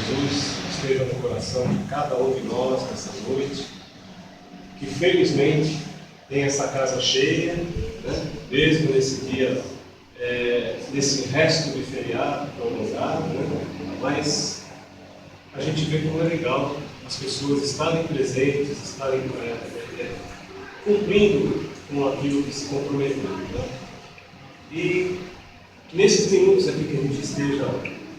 Jesus esteja no coração de cada um de nós nessa noite, que felizmente tem essa casa cheia, né? Mesmo nesse dia, nesse resto de feriado prolongado, né? Mas a gente vê como é legal as pessoas estarem presentes, estarem cumprindo com aquilo que se comprometeu, né? E nesses minutos aqui que a gente esteja,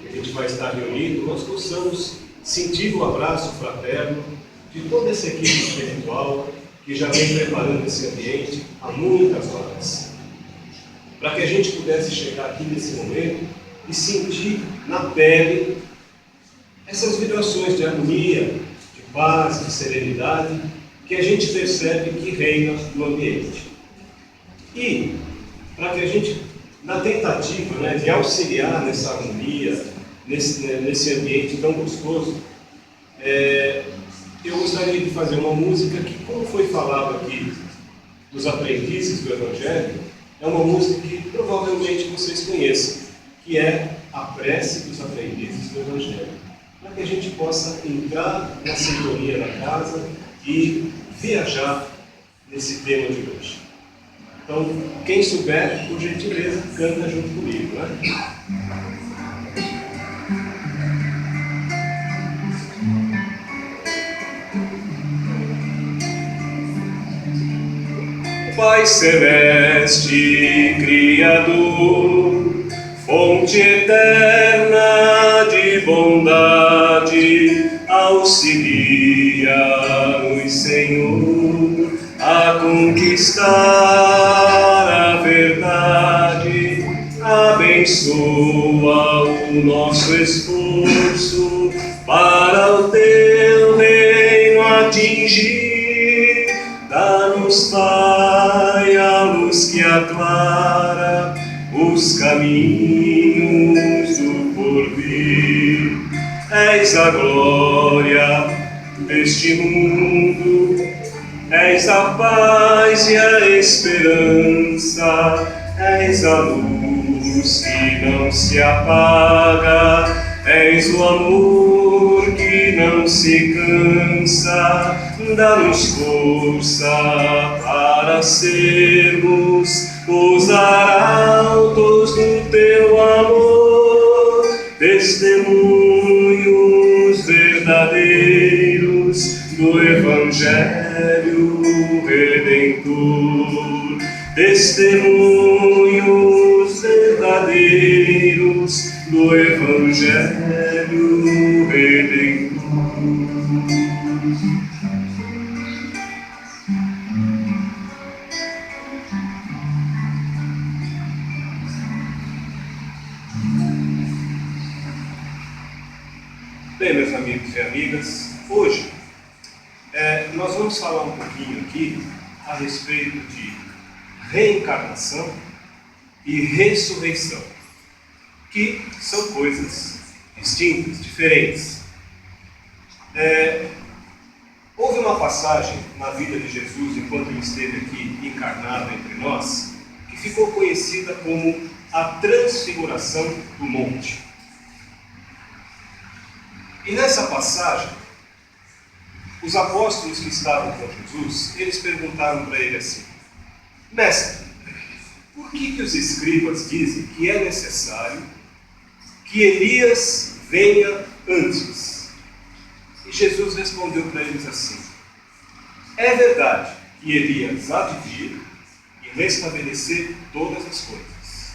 que a gente vai estar reunido, nós possamos sentir o abraço fraterno de toda essa equipe espiritual que já vem preparando esse ambiente há muitas horas, para que a gente pudesse chegar aqui nesse momento e sentir na pele essas vibrações de harmonia, de paz, de serenidade que a gente percebe que reina no ambiente. E para que a gente, na tentativa, né, de auxiliar nessa harmonia, nesse ambiente tão gostoso, eu gostaria de fazer uma música que, como foi falado aqui dos aprendizes do Evangelho, é uma música que provavelmente vocês conheçam, que é a prece dos aprendizes do Evangelho, para que a gente possa entrar na sintonia da casa e viajar nesse tema de hoje. Então, quem souber, por gentileza, canta junto comigo, né? Pai Celeste, Criador, fonte eterna de bondade, auxilia-nos, Senhor, a conquistar a verdade. Abençoa o nosso esforço para o teu reino atingir. Dá-nos, Pai, a luz que aclara os caminhos do porvir. És a glória deste mundo, és a paz e a esperança, és a luz que não se apaga, és o amor que não se cansa. Dá-nos força para sermos os arautos do teu amor, testemunhos verdadeiros do Evangelho Redentor, testemunhos verdadeiros do Evangelho Redentor. Bem, meus amigos e amigas, hoje nós vamos falar um pouquinho aqui a respeito de reencarnação e ressurreição, que são coisas distintas, diferentes. Houve uma passagem na vida de Jesus, enquanto ele esteve aqui encarnado entre nós, que ficou conhecida como a Transfiguração do Monte. E nessa passagem, os apóstolos que estavam com Jesus, eles perguntaram para ele assim: Mestre, por que os escribas dizem que é necessário que Elias venha antes? E Jesus respondeu para eles assim: é verdade que Elias há de vir e restabelecer todas as coisas,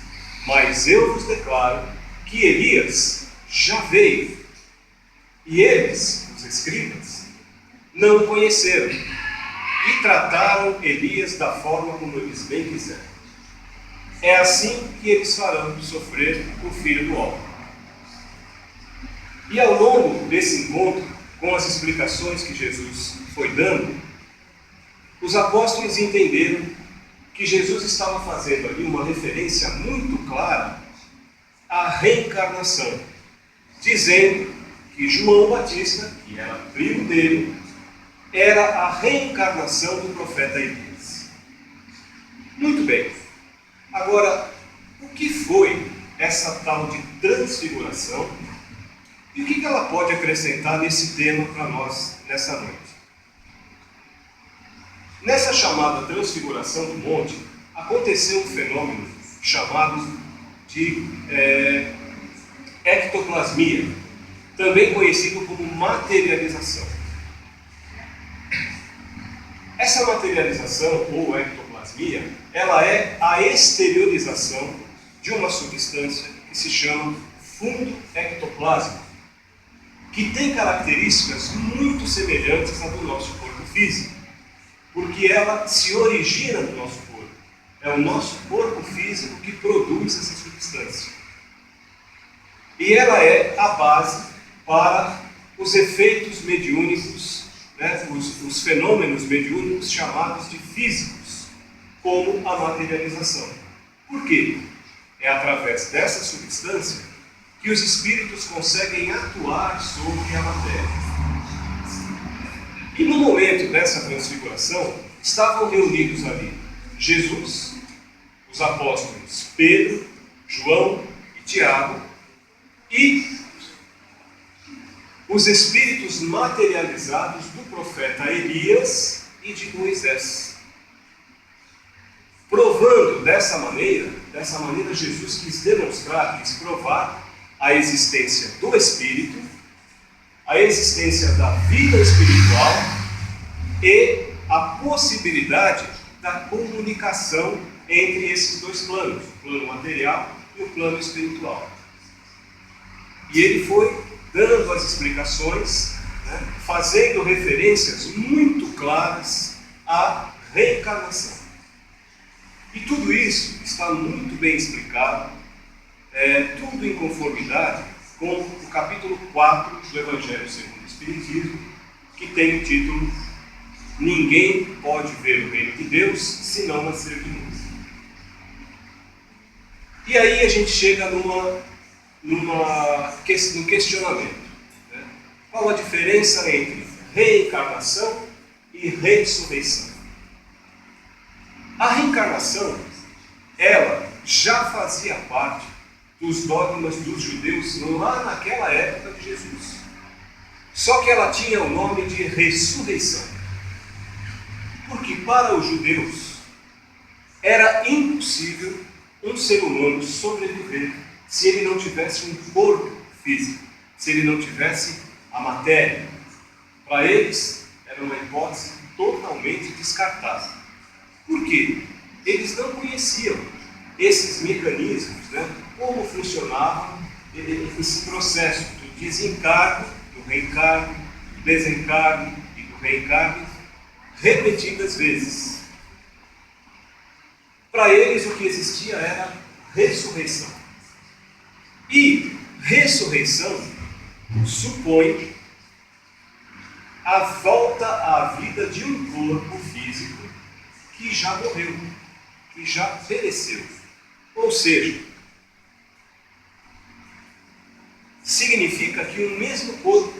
mas eu vos declaro que Elias já veio. E eles, os escribas, não o conheceram e trataram Elias da forma como eles bem quiserem. É assim que eles farão sofrer o Filho do Homem. E ao longo desse encontro, com as explicações que Jesus foi dando, os apóstolos entenderam que Jesus estava fazendo ali uma referência muito clara à reencarnação, dizendo que João Batista, que era primo dele, era a reencarnação do profeta Elias. Muito bem. Agora, o que foi essa tal de transfiguração E o que ela pode acrescentar nesse tema para nós nessa noite? Nessa chamada Transfiguração do Monte, aconteceu um fenômeno chamado de ectoplasmia, também conhecido como materialização. Essa materialização, ou ectoplasmia, ela é a exteriorização de uma substância que se chama fundo ectoplásmico, que tem características muito semelhantes à do nosso corpo físico, porque ela se origina do nosso corpo. É o nosso corpo físico que produz essa substância. E ela é a base para os efeitos mediúnicos, né, os fenômenos mediúnicos chamados de físicos, como a materialização. Por quê? É através dessa substância que os espíritos conseguem atuar sobre a matéria. E no momento dessa transfiguração, estavam reunidos ali Jesus, os apóstolos Pedro, João e Tiago, e os espíritos materializados do profeta Elias e de Moisés. Provando dessa maneira Jesus quis demonstrar, quis provar a existência do Espírito, a existência da vida espiritual e a possibilidade da comunicação entre esses dois planos, o plano material e o plano espiritual. E ele foi dando as explicações, né, fazendo referências muito claras à reencarnação. E tudo isso está muito bem explicado, tudo em conformidade com o capítulo 4 do Evangelho segundo o Espiritismo, que tem o título Ninguém pode ver o reino de Deus se não nascer de novo. E aí a gente chega num questionamento. Né? Qual a diferença entre reencarnação e ressurreição? A reencarnação, ela já fazia parte dos dogmas dos judeus lá naquela época de Jesus. Só que ela tinha o nome de ressurreição. Porque para os judeus era impossível um ser humano sobreviver se ele não tivesse um corpo físico, se ele não tivesse a matéria. Para eles era uma hipótese totalmente descartável. Por quê? Eles não conheciam esses mecanismos, né? Como funcionava esse processo do desencargo, do reencargo, do desencargo e do reencargo, repetidas vezes. Para eles o que existia era ressurreição. E ressurreição supõe a volta à vida de um corpo físico que já morreu, que já pereceu. Ou seja, significa que o mesmo corpo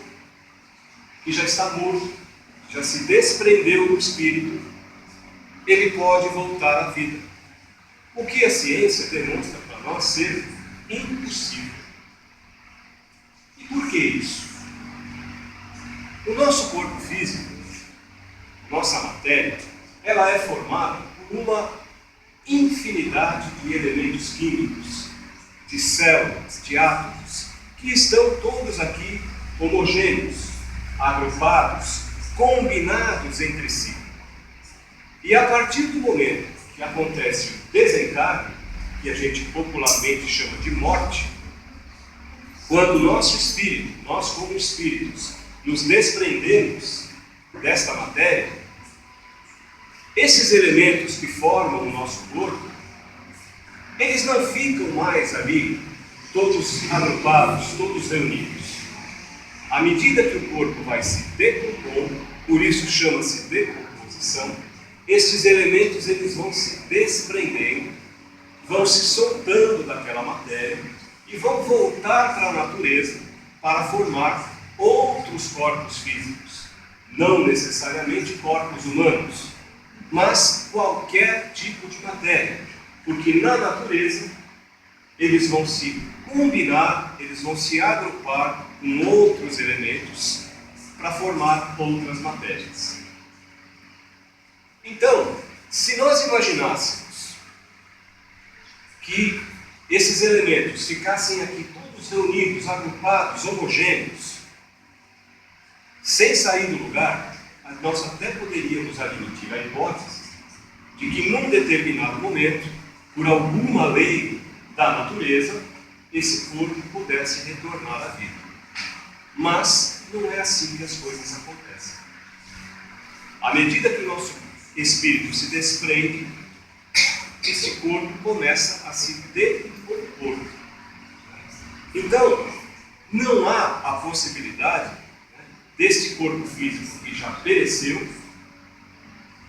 que já está morto, já se desprendeu do espírito, ele pode voltar à vida. O que a ciência demonstra para nós ser impossível. E por que isso? O nosso corpo físico, nossa matéria, ela é formada por uma infinidade de elementos químicos, de células, de átomos, que estão todos aqui homogêneos, agrupados, combinados entre si. E a partir do momento que acontece o desencarne, que a gente popularmente chama de morte, quando o nosso espírito, nós como espíritos, nos desprendemos desta matéria, esses elementos que formam o nosso corpo, eles não ficam mais ali, todos agrupados, todos reunidos. À medida que o corpo vai se decompondo, por isso chama-se decomposição, estes elementos eles vão se desprendendo, vão se soltando daquela matéria e vão voltar para a natureza para formar outros corpos físicos, não necessariamente corpos humanos, mas qualquer tipo de matéria, porque na natureza eles vão se combinar, eles vão se agrupar com outros elementos para formar outras matérias. Então, se nós imaginássemos que esses elementos ficassem aqui todos reunidos, agrupados, homogêneos, sem sair do lugar, nós até poderíamos admitir a hipótese de que num determinado momento, por alguma lei da natureza, esse corpo pudesse retornar à vida. Mas não é assim que as coisas acontecem. À medida que o nosso espírito se desprende, esse corpo começa a se decompor. Então, não há a possibilidade deste corpo físico que já pereceu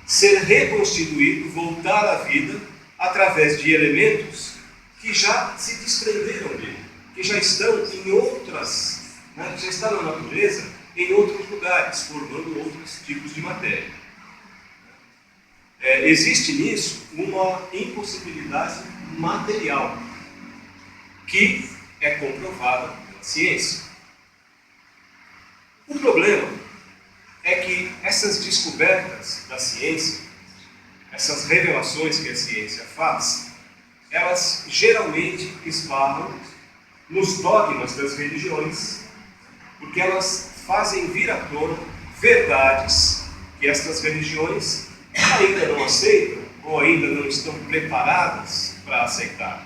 ser reconstituído, voltar à vida através de elementos que já se desprenderam dele, que já estão em outras, já estão na natureza em outros lugares, formando outros tipos de matéria. Existe nisso uma impossibilidade material que é comprovada pela ciência. O problema é que essas descobertas da ciência, essas revelações que a ciência faz, elas geralmente esbarram nos dogmas das religiões, porque elas fazem vir à tona verdades que estas religiões ainda não aceitam ou ainda não estão preparadas para aceitar.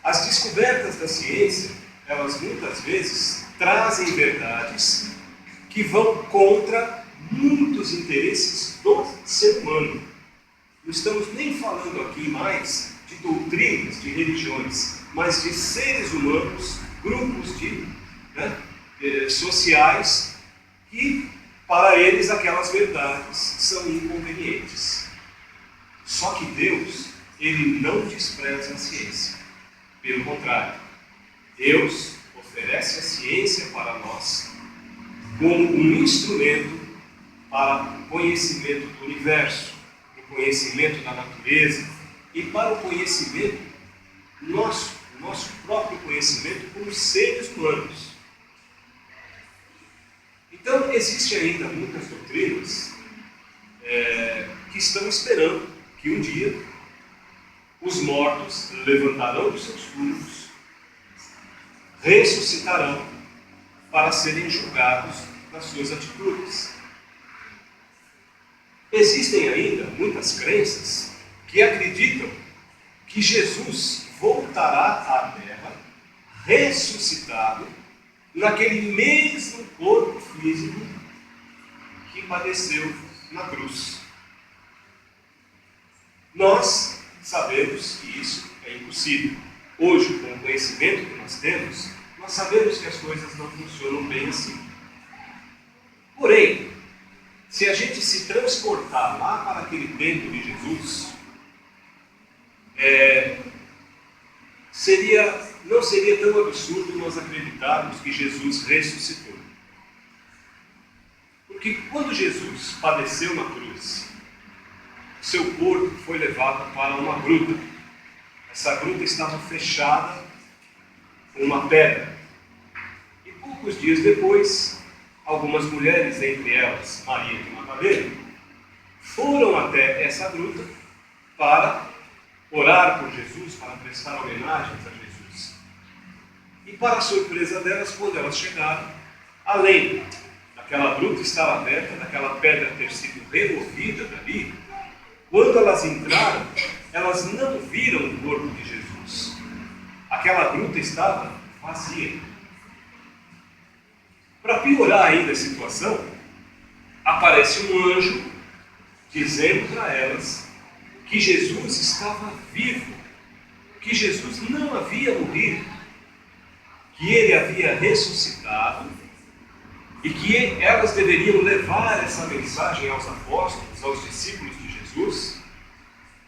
As descobertas da ciência, elas muitas vezes trazem verdades que vão contra muitos interesses do ser humano. Não estamos nem falando aqui mais de doutrinas, de religiões, mas de seres humanos, grupos sociais, que para eles aquelas verdades são inconvenientes. Só que Deus, Ele não despreza a ciência. Pelo contrário, Deus oferece a ciência para nós como um instrumento para o conhecimento do universo, o conhecimento da natureza e para o conhecimento nosso próprio conhecimento como seres humanos. Então, existem ainda muitas doutrinas que estão esperando que um dia os mortos levantarão dos seus túmulos, ressuscitarão para serem julgados das suas atitudes. Existem ainda muitas crenças que acreditam que Jesus voltará à Terra ressuscitado naquele mesmo corpo físico que padeceu na cruz. Nós sabemos que isso é impossível. Hoje, com o conhecimento que nós temos, nós sabemos que as coisas não funcionam bem assim. Porém, se a gente se transportar lá para aquele tempo de Jesus, não seria tão absurdo nós acreditarmos que Jesus ressuscitou. Porque quando Jesus padeceu na cruz, seu corpo foi levado para uma gruta. Essa gruta estava fechada com uma pedra. E poucos dias depois, algumas mulheres, entre elas Maria de Madalena, foram até essa gruta para orar por Jesus, para prestar homenagens a Jesus. E para a surpresa delas, quando elas chegaram, além daquela gruta estar aberta, daquela pedra ter sido removida dali, quando elas entraram, elas não viram o corpo de Jesus. Aquela gruta estava vazia. Para piorar ainda a situação, aparece um anjo dizendo para elas que Jesus estava vivo, que Jesus não havia morrido, que ele havia ressuscitado e que elas deveriam levar essa mensagem aos apóstolos, aos discípulos de Jesus,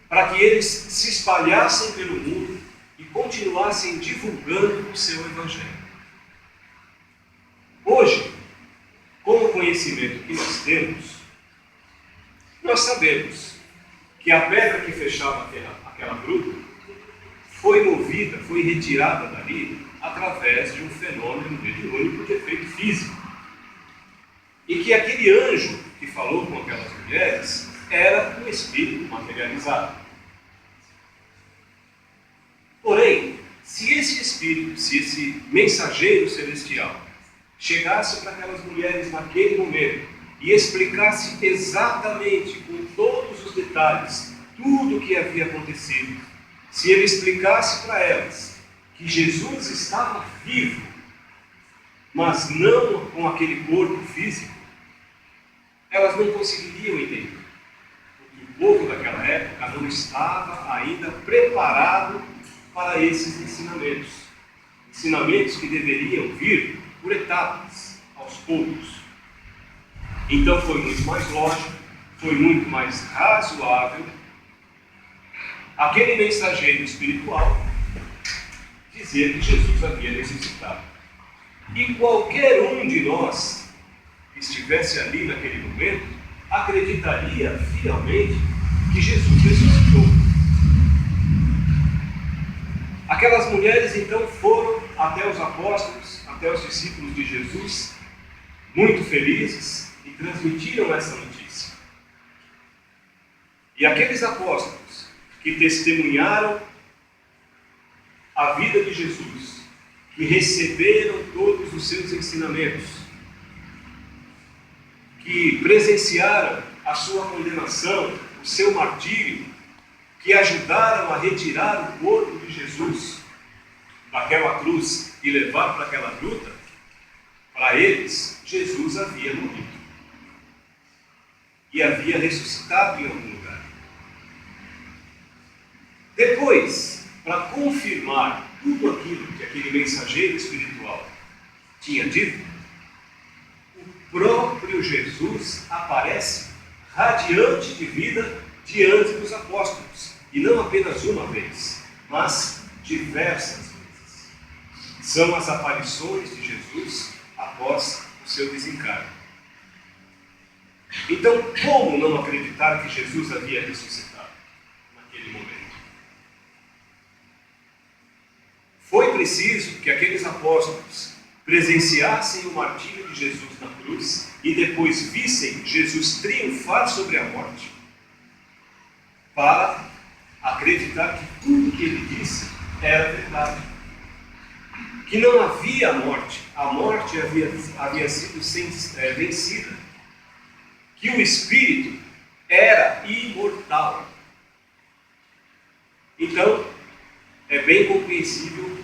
para que eles se espalhassem pelo mundo e continuassem divulgando o seu evangelho. Hoje, com o conhecimento que nós temos, nós sabemos que a pedra que fechava aquela gruta foi movida, foi retirada dali há através de um fenômeno mediúnico de efeito físico. E que aquele anjo que falou com aquelas mulheres era um espírito materializado. Porém, se esse espírito, se esse mensageiro celestial chegasse para aquelas mulheres naquele momento e explicasse exatamente, com todos os detalhes, tudo o que havia acontecido, se ele explicasse para elas que Jesus estava vivo, mas não com aquele corpo físico, elas não conseguiriam entender. Porque o povo daquela época não estava ainda preparado para esses ensinamentos. Ensinamentos que deveriam vir por etapas, aos poucos. Então foi muito mais lógico, foi muito mais razoável aquele mensageiro espiritual dizer que Jesus havia ressuscitado. E qualquer um de nós que estivesse ali naquele momento acreditaria fielmente que Jesus ressuscitou. Aquelas mulheres então foram até os apóstolos, até os discípulos de Jesus, muito felizes, e transmitiram essa notícia. E aqueles apóstolos que testemunharam a vida de Jesus, que receberam todos os seus ensinamentos, que presenciaram a sua condenação, o seu martírio, que ajudaram a retirar o corpo de Jesus daquela cruz e levar para aquela gruta, para eles, Jesus havia morrido e havia ressuscitado em algum lugar. Depois, para confirmar tudo aquilo que aquele mensageiro espiritual tinha dito, o próprio Jesus aparece radiante de vida diante dos apóstolos, e não apenas uma vez, mas diversas vezes. São as aparições de Jesus após o seu desencarne. Então, como não acreditar que Jesus havia ressuscitado naquele momento? Foi preciso que aqueles apóstolos presenciassem o martírio de Jesus na cruz e depois vissem Jesus triunfar sobre a morte, para acreditar que tudo que ele disse era verdade. Que não havia morte, a morte havia sido vencida. Que o Espírito era imortal. Então, é bem compreensível,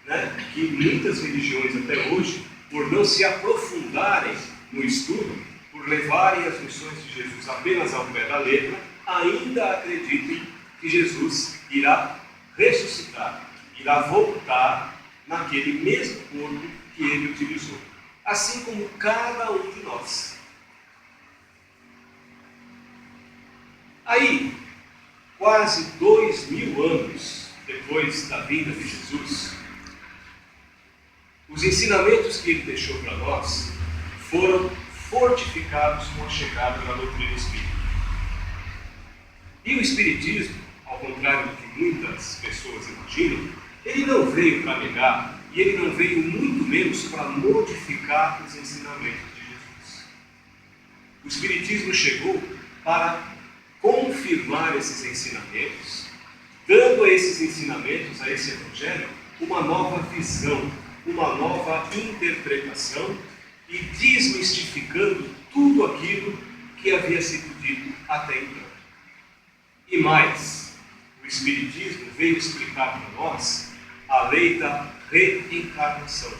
né, que muitas religiões até hoje, por não se aprofundarem no estudo, por levarem as lições de Jesus apenas ao pé da letra, ainda acreditem que Jesus irá ressuscitar, irá voltar naquele mesmo corpo que ele utilizou, assim como cada um de nós. Aí, quase 2000 anos depois da vinda de Jesus, os ensinamentos que ele deixou para nós foram fortificados com a chegada da doutrina espírita. E o Espiritismo, ao contrário do que muitas pessoas imaginam, ele não veio para negar, e ele não veio muito menos para modificar os ensinamentos de Jesus. O Espiritismo chegou para confirmar esses ensinamentos, dando a esses ensinamentos, a esse Evangelho, uma nova visão, uma nova interpretação e desmistificando tudo aquilo que havia sido dito até então. E mais, o Espiritismo veio explicar para nós a lei da reencarnação.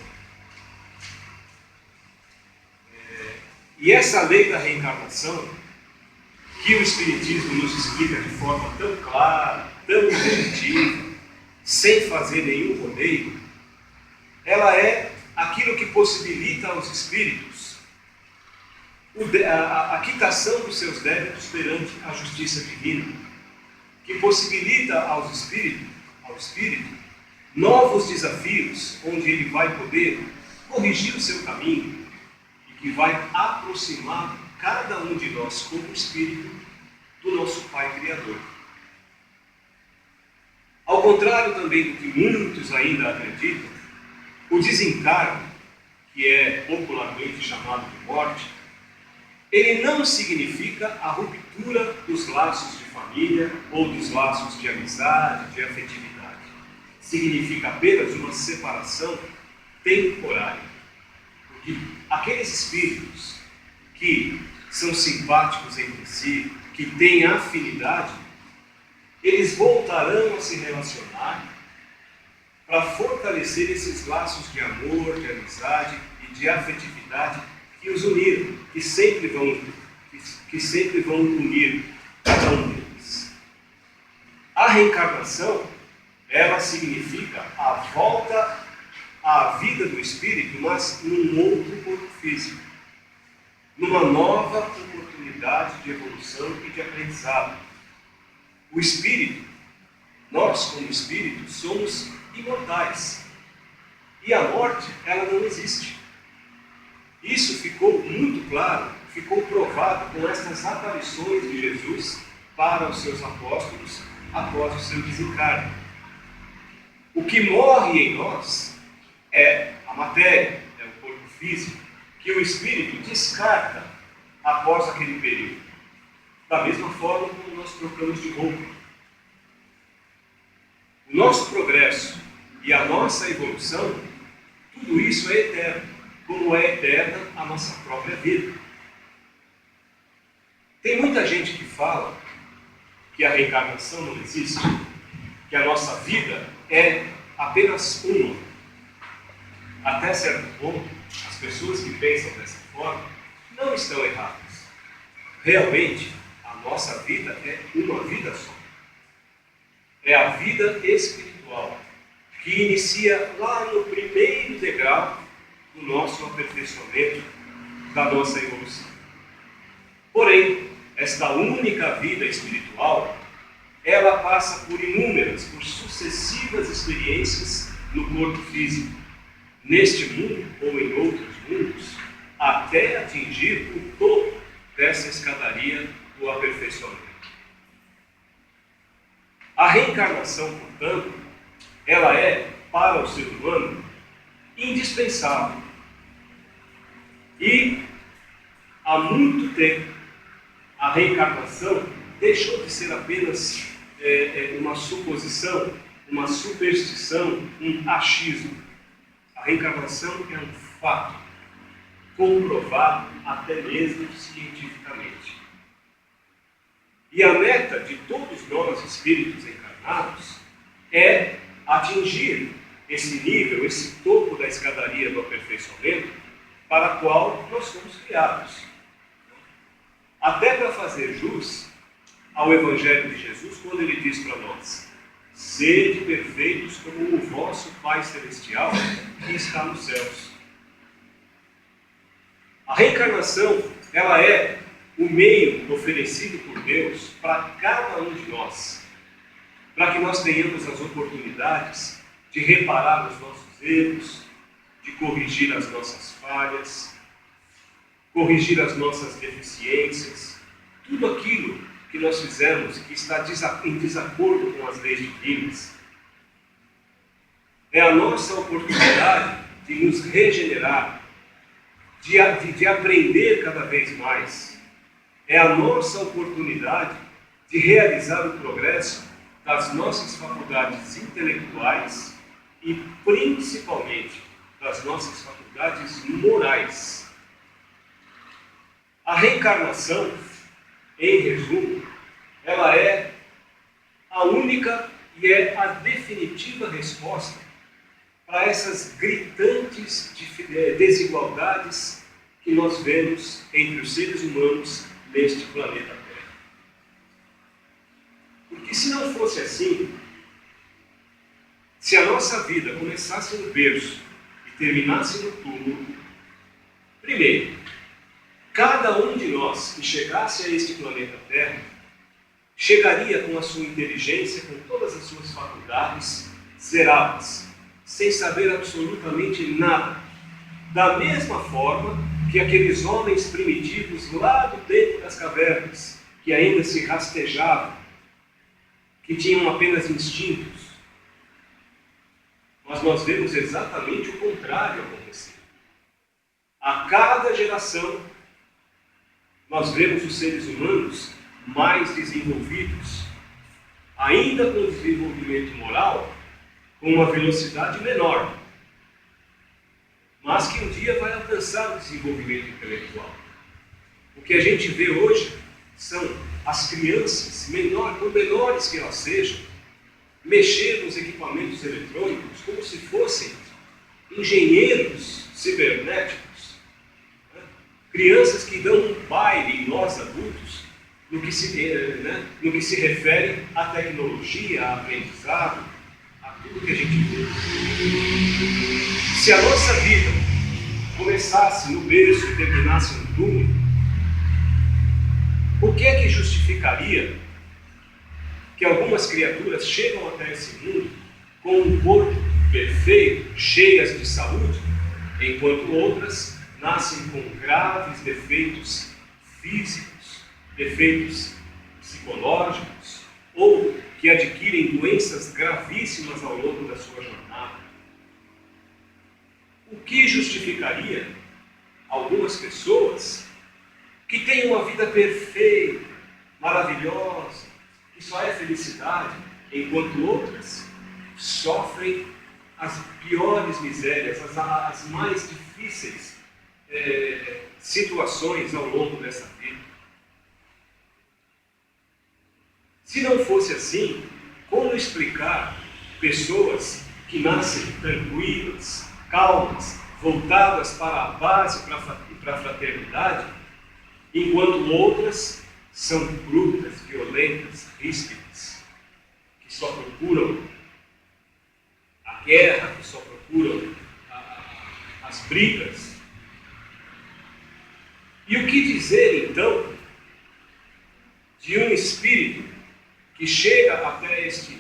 E essa lei da reencarnação, que o Espiritismo nos explica de forma tão clara, tão objetiva, sem fazer nenhum rodeio, ela é aquilo que possibilita aos espíritos a quitação dos seus débitos perante a justiça divina, que possibilita ao espírito novos desafios, onde ele vai poder corrigir o seu caminho e que vai aproximar cada um de nós como espírito do nosso Pai Criador. Ao contrário também do que muitos ainda acreditam, O desencargo, que é popularmente chamado de morte, ele não significa a ruptura dos laços de família ou dos laços de amizade, de afetividade. Significa apenas uma separação temporária. Porque aqueles espíritos que são simpáticos entre si, que têm afinidade, eles voltarão a se relacionar para fortalecer esses laços de amor, de amizade e de afetividade que os uniram, que sempre vão unir cada um deles. A reencarnação, ela significa a volta à vida do espírito, mas num outro corpo físico, numa nova oportunidade de evolução e de aprendizado. O espírito, nós como espírito, somos imortais. E a morte, ela não existe. Isso ficou muito claro, ficou provado com estas aparições de Jesus para os seus apóstolos após o seu desencarne. O que morre em nós é a matéria, é o corpo físico, que o espírito descarta após aquele período. Da mesma forma como nós trocamos de roupa. O nosso progresso e a nossa evolução, tudo isso é eterno, como é eterna a nossa própria vida. Tem muita gente que fala que a reencarnação não existe, que a nossa vida é apenas uma. Até certo ponto, as pessoas que pensam dessa forma não estão erradas. Realmente, a nossa vida é uma vida só. É a vida espiritual, que inicia lá no primeiro degrau do nosso aperfeiçoamento, da nossa evolução. Porém, esta única vida espiritual, ela passa por sucessivas experiências no corpo físico, neste mundo ou em outros mundos, até atingir o topo dessa escadaria do aperfeiçoamento. A reencarnação, portanto, ela é, para o ser humano, indispensável. E, há muito tempo, a reencarnação deixou de ser apenas uma suposição, uma superstição, um achismo. A reencarnação é um fato, comprovado até mesmo cientificamente. E a meta de todos nós, espíritos encarnados, é atingir esse nível, esse topo da escadaria do aperfeiçoamento, para a qual nós fomos criados. Até para fazer jus ao Evangelho de Jesus, quando ele diz para nós: sede perfeitos como o vosso Pai Celestial que está nos céus. A reencarnação, ela é o meio oferecido por Deus para cada um de nós, para que nós tenhamos as oportunidades de reparar os nossos erros, de corrigir as nossas falhas, corrigir as nossas deficiências, tudo aquilo que nós fizemos que está em desacordo com as leis divinas. É a nossa oportunidade de nos regenerar, de aprender cada vez mais. É a nossa oportunidade de realizar o progresso das nossas faculdades intelectuais e, principalmente, das nossas faculdades morais. A reencarnação, em resumo, ela é a única e é a definitiva resposta para essas gritantes desigualdades que nós vemos entre os seres humanos neste planeta Terra. Porque se não fosse assim, se a nossa vida começasse no berço e terminasse no túmulo, primeiro, cada um de nós que chegasse a este planeta Terra, chegaria com a sua inteligência, com todas as suas faculdades zeradas, sem saber absolutamente nada. Da mesma forma que aqueles homens primitivos lá do tempo das cavernas, que ainda se rastejavam, que tinham apenas instintos. Mas nós vemos exatamente o contrário acontecer. A cada geração, nós vemos os seres humanos mais desenvolvidos, ainda com desenvolvimento moral, com uma velocidade menor, mas que um dia vai alcançar o desenvolvimento intelectual. O que a gente vê hoje são as crianças, por menores que elas sejam, mexer nos equipamentos eletrônicos como se fossem engenheiros cibernéticos, né? Crianças que dão um baile em nós adultos no que se refere à tecnologia, à aprendizado, a tudo que a gente vê. Se a nossa vida começasse no berço e terminasse no túmulo, o que é que justificaria que algumas criaturas chegam até esse mundo com um corpo perfeito, cheias de saúde, enquanto outras nascem com graves defeitos físicos, defeitos psicológicos, ou que adquirem doenças gravíssimas ao longo da sua jornada? O que justificaria algumas pessoas que têm uma vida perfeita, maravilhosa, que só é felicidade, enquanto outras sofrem as piores misérias, as mais difíceis situações ao longo dessa vida? Se não fosse assim, como explicar pessoas que nascem tranquilas, calmas, voltadas para a paz e para a fraternidade, enquanto outras são brutas, violentas, ríspidas, que só procuram a guerra, que só procuram as brigas? E o que dizer, então, de um espírito que chega até este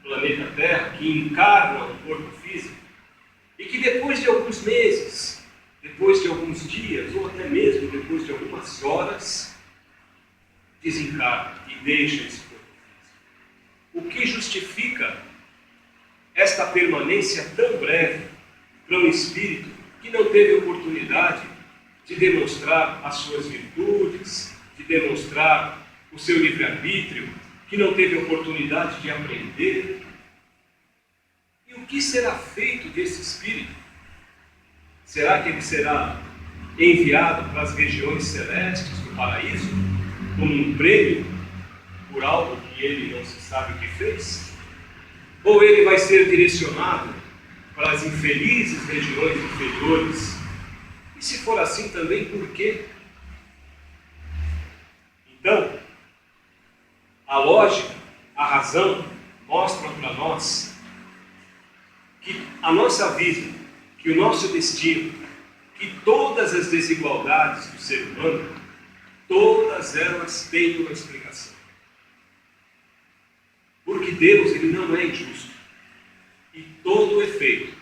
planeta Terra, que encarna um corpo físico, e que depois de alguns meses, depois de alguns dias, ou até mesmo depois de algumas horas, desencarna e deixa esse corpo físico? O que justifica esta permanência tão breve para um espírito que não teve oportunidade de demonstrar as suas virtudes, de demonstrar o seu livre-arbítrio, que não teve oportunidade de aprender? E o que será feito desse espírito? Será que ele será enviado para as regiões celestes do paraíso, como um prêmio por algo que ele não se sabe o que fez? Ou ele vai ser direcionado para as infelizes regiões inferiores? E se for assim também, por quê? Então, a lógica, a razão mostram para nós que a nossa vida, que o nosso destino, que todas as desigualdades do ser humano, todas elas têm uma explicação. Porque Deus, ele não é injusto. E todo efeito,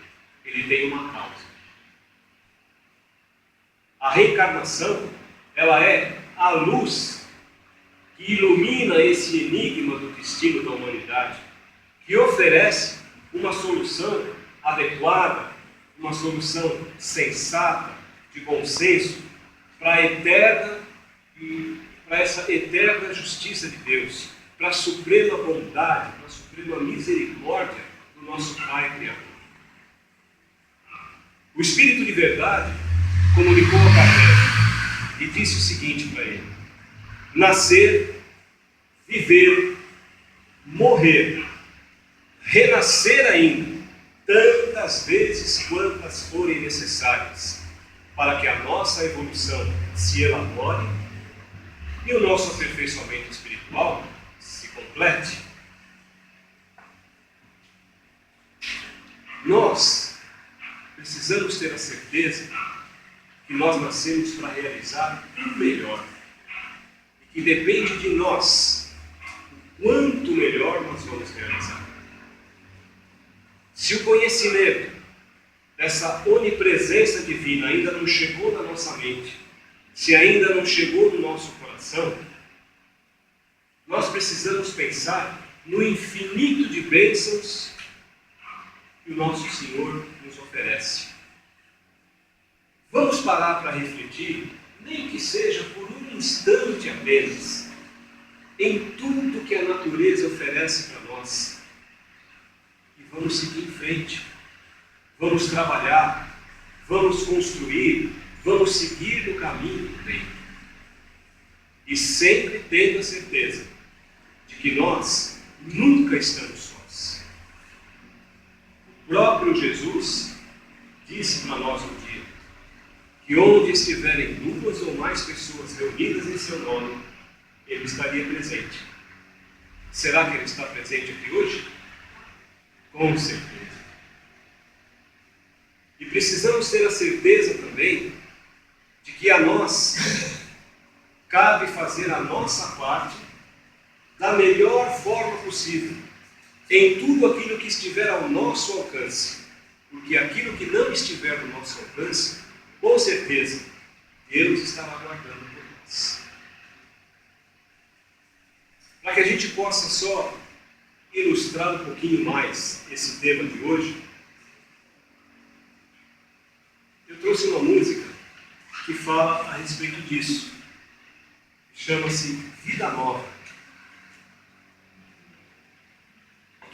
ele tem uma causa. A reencarnação, ela é a luz que ilumina esse enigma do destino da humanidade, que oferece uma solução adequada, uma solução sensata, de bom senso, para essa eterna justiça de Deus, para a suprema bondade, para a suprema misericórdia do nosso Pai Criador. O Espírito de Verdade comunicou a Kardec e disse o seguinte para ele: nascer, viver, morrer, renascer ainda, tantas vezes quantas forem necessárias, para que a nossa evolução se elabore e o nosso aperfeiçoamento espiritual se complete. Nós precisamos ter a certeza que nós nascemos para realizar o melhor, e que depende de nós o quanto melhor nós vamos realizar. Se o conhecimento dessa onipresença divina ainda não chegou na nossa mente, se ainda não chegou no nosso coração, nós precisamos pensar no infinito de bênçãos que o nosso Senhor nos oferece. Vamos parar para refletir, nem que seja por um instante apenas, em tudo que a natureza oferece para nós. E vamos seguir em frente. Vamos trabalhar, vamos construir, vamos seguir no caminho do bem. E sempre tendo a certeza de que nós nunca estamos sós. O próprio Jesus disse para nós um dia que onde estiverem 2 ou mais pessoas reunidas em seu nome, Ele estaria presente. Será que Ele está presente aqui hoje? Com certeza. E precisamos ter a certeza também de que a nós cabe fazer a nossa parte da melhor forma possível, em tudo aquilo que estiver ao nosso alcance. Porque aquilo que não estiver no nosso alcance, com certeza, Deus estará aguardando por nós. Para que a gente possa só ilustrar um pouquinho mais esse tema de hoje, eu trouxe uma música que fala a respeito disso. Chama-se Vida Nova.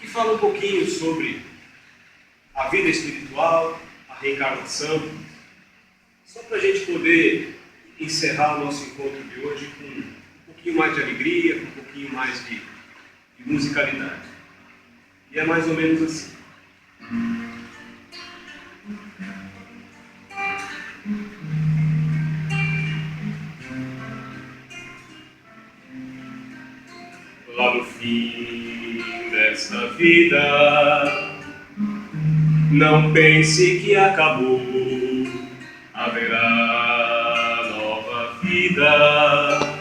Que fala um pouquinho sobre a vida espiritual, a reencarnação, só para a gente poder encerrar o nosso encontro de hoje com um pouquinho mais de alegria, com um pouquinho mais de musicalidade. E é mais ou menos assim. Lá no fim desta vida, não pense que acabou, haverá nova vida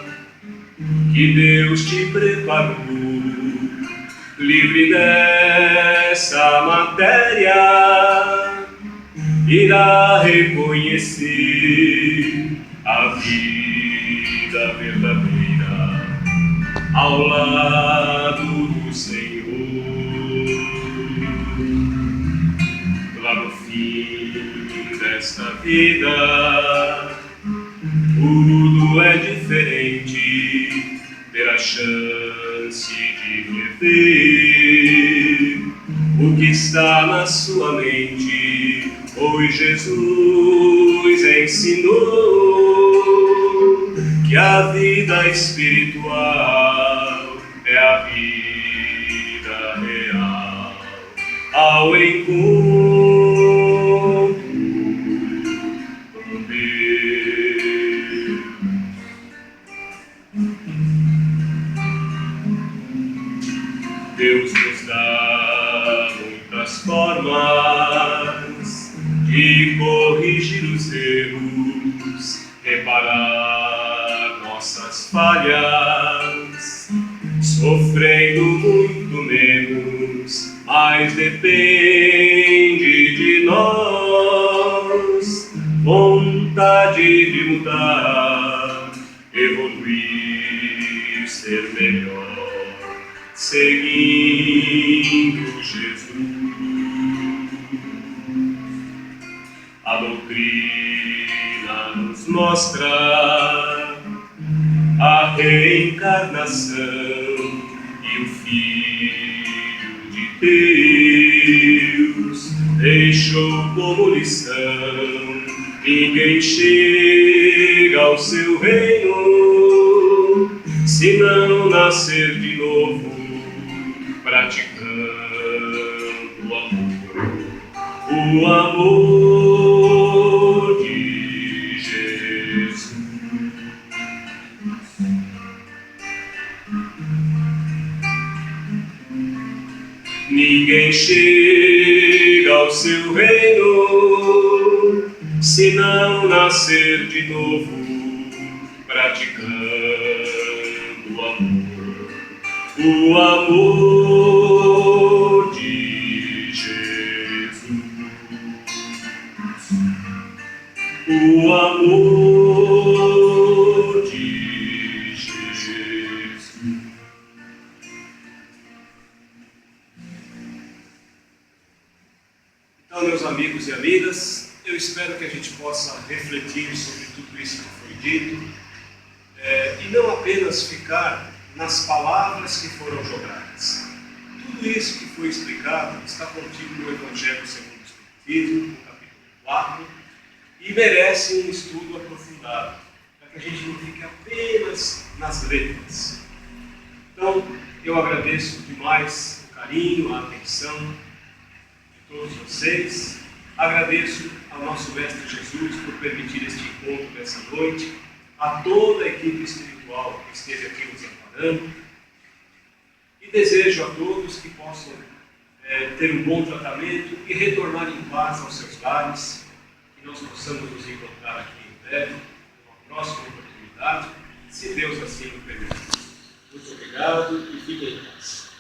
que Deus te preparou, livre dessa matéria, irá reconhecer a vida verdadeira ao lado do Senhor. Lá no fim desta vida, tudo é diferente, ter a chance de rever o que está na sua mente, pois Jesus ensinou que a vida espiritual é a vida real ao encontro com Deus. Deus nos dá muitas formas de corrigir os erros, reparar nossas falhas, sofrendo muito menos, mas depende de nós, vontade de mudar, evoluir, ser melhor, seguindo Jesus. A doutrina nos mostra a reencarnação e o Filho de Deus deixou como lição: ninguém chega ao seu reino se não nascer de novo, praticando o amor de Jesus. Ninguém chega ao seu reino se não nascer de novo, praticando o amor de Jesus. O amor de Jesus. refletir sobre tudo isso que foi dito, e não apenas ficar nas palavras que foram jogadas. Tudo isso que foi explicado está contido no Evangelho segundo o Espiritismo, no capítulo 4, e merece um estudo aprofundado, para que a gente não fique apenas nas letras. Então, eu agradeço demais o carinho, a atenção de todos vocês. Agradeço ao nosso Mestre Jesus por permitir este encontro dessa noite, a toda a equipe espiritual que esteve aqui nos amparando, e desejo a todos que possam ter um bom tratamento e retornar em paz aos seus lares, que nós possamos nos encontrar aqui em breve, numa próxima oportunidade, se Deus assim o permitir. Muito obrigado e fiquem em paz.